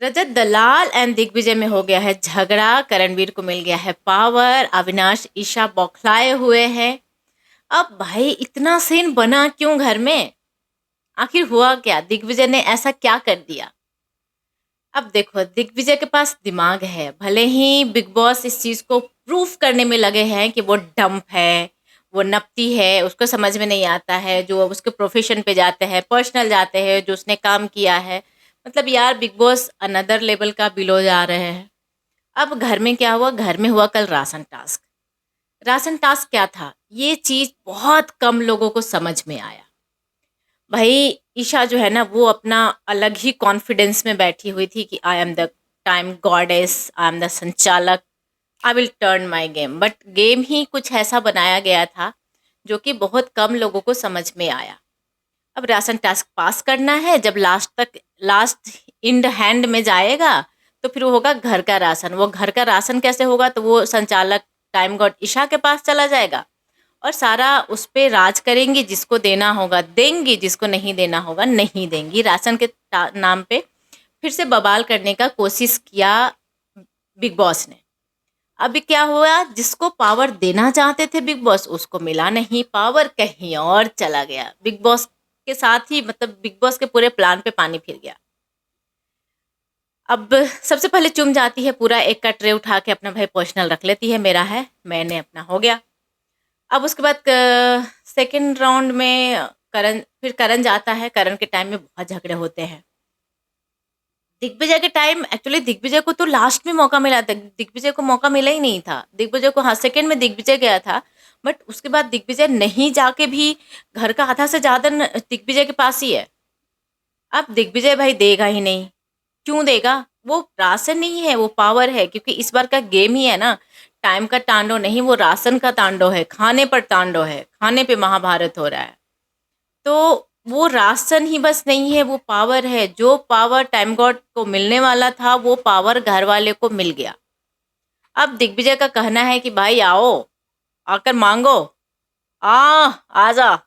रजत दलाल and Digvijay में हो गया है झगड़ा। करणवीर को मिल गया है पावर। अविनाश ईशा बौखलाए हुए हैं। अब भाई इतना सीन बना क्यों घर में? आखिर हुआ क्या? दिग्विजय ने ऐसा क्या कर दिया? अब देखो, दिग्विजय के पास दिमाग है। भले ही बिग बॉस इस चीज को प्रूफ करने में लगे हैं कि वो डंप है, वो नपती है, उसको समझ में नहीं आता है। जो अब उसके प्रोफेशन पे जाते हैं, पर्सनल जाते हैं, जो उसने काम किया है, मतलब यार बिग बॉस अनदर लेवल का बिलो जा रहे हैं। अब घर में क्या हुआ? घर में हुआ कल राशन टास्क। राशन टास्क क्या था? ये चीज बहुत कम लोगों को समझ में आया। भाई ईशा जो है ना, वो अपना अलग ही कॉन्फिडेंस में बैठी हुई थी कि I am the time goddess, I am the संचालक, I will turn my game. But game ही कुछ ऐसा बनाया गया था जो कि बहुत कम लोगों को समझ में आया। अब राशन टास्क पास करना है। जब लास्ट इंड हैंड में जाएगा तो फिर वो होगा घर का राशन। वो घर का राशन कैसे होगा? तो वो संचालक टाइम गॉड ईशा के पास चला जाएगा और सारा उस पे राज करेंगी। जिसको देना होगा देंगी, जिसको नहीं देना होगा नहीं देंगी। राशन के नाम पे फिर से बवाल करने का कोशिश किया बिग बॉस ने। अभी क्या हुआ? जिसको पावर देना चाहते थे बिग बॉस, उसको मिला नहीं पावर, कहीं और चला गया। बिग बॉस के साथ ही, मतलब बिग बॉस के पूरे प्लान पे पानी फिर गया। अब सबसे पहले चुम जाती है, पूरा एक का ट्रे उठा के अपना भाई पर्सनल रख लेती है, मेरा है, मैंने अपना हो गया। अब उसके बाद सेकंड राउंड में करण जाता है। करण के टाइम में बहुत झगड़े होते हैं। दिग्विजय के टाइम, एक्चुअली दिग्विजय को तो लास्ट में मौका मिला था। दिग्विजय को मौका मिला ही नहीं था। दिग्विजय को, हाँ, सेकंड में दिग्विजय गया था। बट उसके बाद दिग्विजय नहीं जाके भी घर का आधा से ज्यादा दिग्विजय के पास ही है। अब दिग्विजय भाई देगा ही नहीं। क्यों देगा? वो राशन नहीं है, वो पावर है। क्योंकि इस बार का गेम ही है ना, टाइम का तांडव नहीं, वो राशन का तांडव है। खाने पर तांडव है, खाने पे महाभारत हो रहा है। तो वो राशन ही बस नहीं है, वो पावर है। जो पावर टाइम गॉड को मिलने वाला था, वो पावर घर वाले को मिल गया। अब दिग्विजय का कहना है कि भाई आओ, आकर मांगो, आ आजा,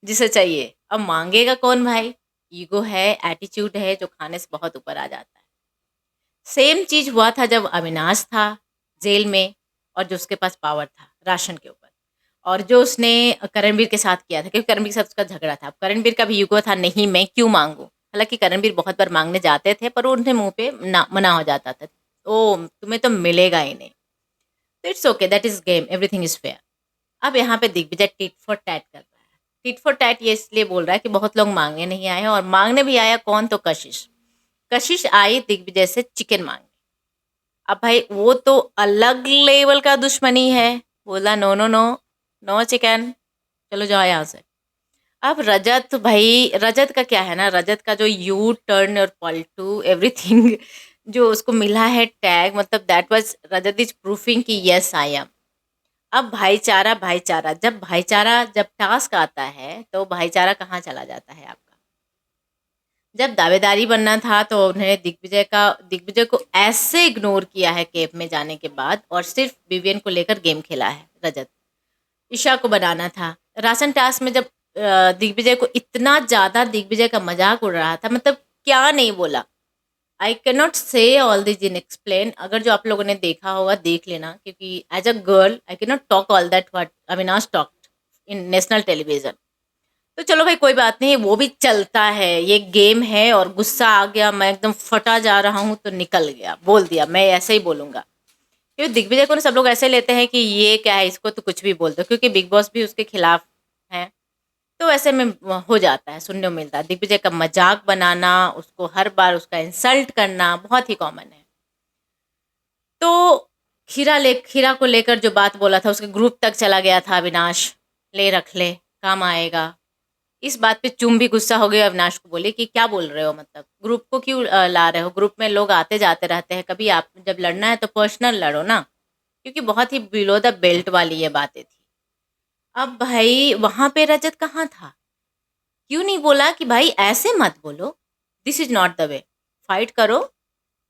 जिसे चाहिए। अब मांगेगा कौन भाई? ईगो है, एटीट्यूड है, जो खाने से बहुत ऊपर आ जाता है। सेम चीज हुआ था जब अविनाश था जेल में, और जो उसके पास पावर था राशन के ऊपर, और जो उसने करणवीर के साथ किया था, क्योंकि करणवीर के साथ उसका झगड़ा था। अब करणवीर का भी यूगो था, नहीं मैं क्यों मांगू। हालांकि करणवीर बहुत बार मांगने जाते थे, पर उन्हें मुंह पे मना हो जाता था। ओ, तुम्हें तो मिलेगा ही नहीं। तो it's okay, that is game, everything is fair. अब यहाँ पे दिग्विजय टिट फॉर टैट कर रहा है। टिट फॉर टैट ये इसलिए बोल रहा है कि बहुत लोग मांगने नहीं आए हैं, और मांगने भी आया कौन? तो कशिश। कशिश आई दिग्विजय से चिकन मांगने। अब भाई वो तो अलग लेवल का दुश्मनी है। बोला no no no, no chicken, चलो जाओ यहाँ से। अब रजत भाई, रजत का क्या है ना, रजत का जो यू टर्न और पलटू एवरीथिंग जो उसको मिला है टैग, मतलब that was Rajat is proofing कि यस आई एम। अब भाईचारा, भाईचारा, जब टास्क आता है तो भाईचारा कहाँ चला जाता है आपका? जब दावेदारी बनना था तो उन्होंने दिग्विजय को ऐसे इग्नोर किया है केव में जाने के बाद, और सिर्फ विवियन को लेकर गेम खेला है रजत। ईशा को बनाना था। राशन टास्क में जब दिग्विजय को इतना ज़्यादा दिग्विजय का मजाक उड़ रहा था, मतलब क्या नहीं बोला। आई कैन नॉट से ऑल दिस इन एक्सप्लेन। अगर जो आप लोगों ने देखा होगा देख लेना, क्योंकि as a girl I can not talk all that what Avinash talked in national television. तो चलो भाई कोई बात नहीं, वो भी चलता है, ये गेम है। और गुस्सा आ गया, मैं एकदम फटा जा रहा हूँ तो निकल गया, बोल दिया, मैं ऐसे ही बोलूंगा। क्योंकि दिग्विजय को ना सब लोग ऐसे लेते हैं कि ये क्या है, इसको तो कुछ भी बोल दो, क्योंकि बिग बॉस भी उसके खिलाफ है। तो ऐसे में हो जाता है, सुनने को मिलता है। दिग्विजय का मजाक बनाना, उसको हर बार उसका इंसल्ट करना बहुत ही कॉमन है। तो खीरा को लेकर जो बात बोला था, उसके ग्रुप तक चला गया था अविनाश, ले रख ले, काम आएगा। इस बात पे चुम भी गुस्सा हो गई। अविनाश को बोले कि क्या बोल रहे हो, मतलब ग्रुप को क्यों ला रहे हो? ग्रुप में लोग आते जाते रहते हैं, कभी आप जब लड़ना है तो पर्सनल लड़ो ना। क्योंकि बहुत ही बिलो द बेल्ट वाली ये बातें थी। अब भाई वहां पे रजत कहाँ था? क्यों नहीं बोला कि भाई ऐसे मत बोलो, this is not the way, fight करो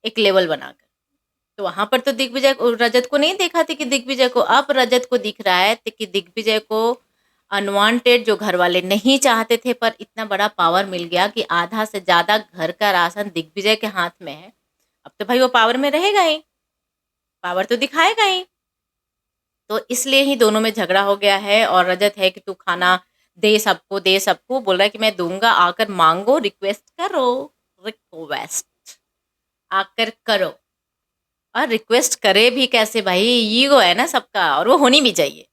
एक लेवल बनाकर। तो वहां पर तो रजत को नहीं देखा थी कि दिग्विजय को। अब रजत को दिख रहा है कि दिग्विजय को अनवांटेड, जो घर वाले नहीं चाहते थे, पर इतना बड़ा पावर मिल गया कि आधा से ज्यादा घर का राशन दिग्विजय के हाथ में है। अब तो भाई वो पावर में रहेगा ही, पावर तो दिखाएगा ही। तो इसलिए ही दोनों में झगड़ा हो गया है। और रजत है कि तू खाना दे सबको, दे सबको, बोल रहा है कि मैं दूंगा, आकर मांगो, रिक्वेस्ट करो, रिक्वेस्ट आकर करो। और रिक्वेस्ट करे भी कैसे भाई, ईगो है ना सबका, और वो होनी भी चाहिए।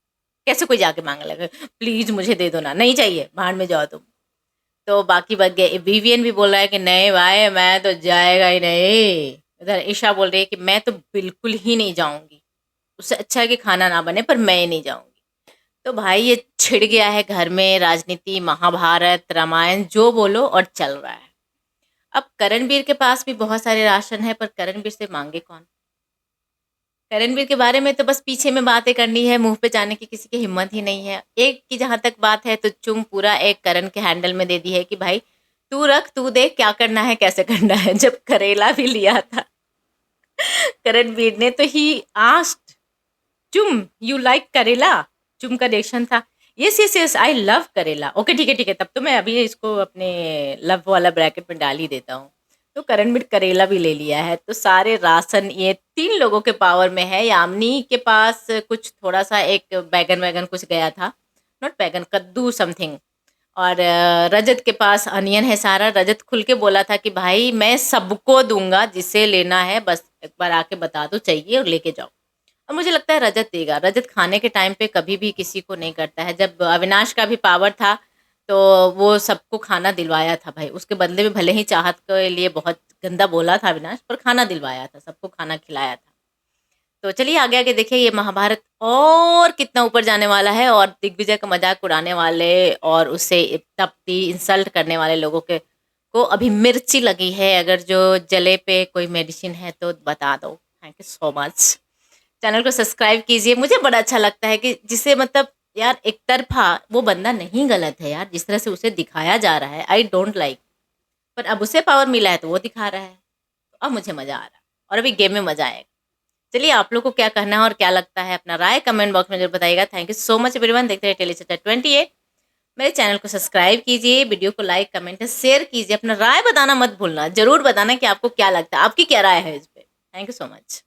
कैसे कोई जाके मांगने लगे प्लीज मुझे दे दो ना, नहीं चाहिए, भाड़ में जाओ तुम। तो बाकी बच गए। विवियन भी बोल रहा है कि नहीं भाई मैं तो जाएगा ही नहीं। इधर ईशा बोल रही है कि मैं तो बिल्कुल ही नहीं जाऊंगी, उससे अच्छा है कि खाना ना बने पर मैं नहीं जाऊंगी। तो भाई ये छिड़ गया है घर में, राजनीति, महाभारत, रामायण जो बोलो, और चल रहा है। अब करणवीर के पास भी बहुत सारे राशन है, पर करणवीर से मांगे कौन। करणवीर के बारे में तो बस पीछे में बातें करनी है, मुंह पे जाने की किसी की हिम्मत ही नहीं है। एक की जहां तक बात है तो चुम पूरा एक करण के हैंडल में दे दी है कि भाई तू रख, तू देख क्या करना है, कैसे करना है। जब करेला भी लिया था करणवीर ने, तो ही आस्क्ड चुम यू लाइक करेला। चुम का रिएक्शन था yes yes yes I love करेला। ओके ठीक है ठीक है, तब तो मैं अभी इसको अपने लव वाला ब्रैकेट में डाल ही देता हूँ। तो करणवीर करेला भी ले लिया है। तो सारे राशन ये 3 लोगों के पावर में है। यामिनी के पास कुछ थोड़ा सा एक बैगन वैगन कुछ गया था, नॉट बैगन, कद्दू समथिंग। और रजत के पास अनियन है सारा। रजत खुल के बोला था कि भाई मैं सबको दूंगा, जिसे लेना है बस एक बार आके बता दो चाहिए और लेके जाओ। और मुझे लगता है रजत देगा। रजत खाने के टाइम पे कभी भी किसी को नहीं करता है। जब अविनाश का भी पावर था तो वो सबको खाना दिलवाया था भाई। उसके बदले में भले ही चाहत के लिए बहुत गंदा बोला था अविनाश, पर खाना दिलवाया था, सबको खाना खिलाया था। तो चलिए आगे आगे देखिए ये महाभारत और कितना ऊपर जाने वाला है। और दिग्विजय का मजाक उड़ाने वाले और उसे तपती इंसल्ट करने वाले लोगों के को अभी मिर्ची लगी है। अगर जो जले पे कोई मेडिसिन है तो बता दो। Thank you so much. Channel को सब्सक्राइब कीजिए। मुझे बड़ा अच्छा लगता है कि जिसे मतलब यार एक तरफा वो बंदा नहीं गलत है यार, जिस तरह से उसे दिखाया जा रहा है आई डोंट लाइक। पर अब उसे पावर मिला है तो वो दिखा रहा है, तो अब मुझे मज़ा आ रहा है और अभी गेम में मज़ा आएगा। चलिए आप लोग को क्या कहना है और क्या लगता है, अपना राय कमेंट बॉक्स में जरूर बताइएगा। Thank you so much everyone. देखते रहिए टेलीचैटर 28। मेरे चैनल को सब्सक्राइब कीजिए, वीडियो को लाइक कमेंट शेयर कीजिए, अपना राय बताना मत भूलना, जरूर बताना कि आपको क्या लगता है, आपकी क्या राय है इस पे। Thank you so much.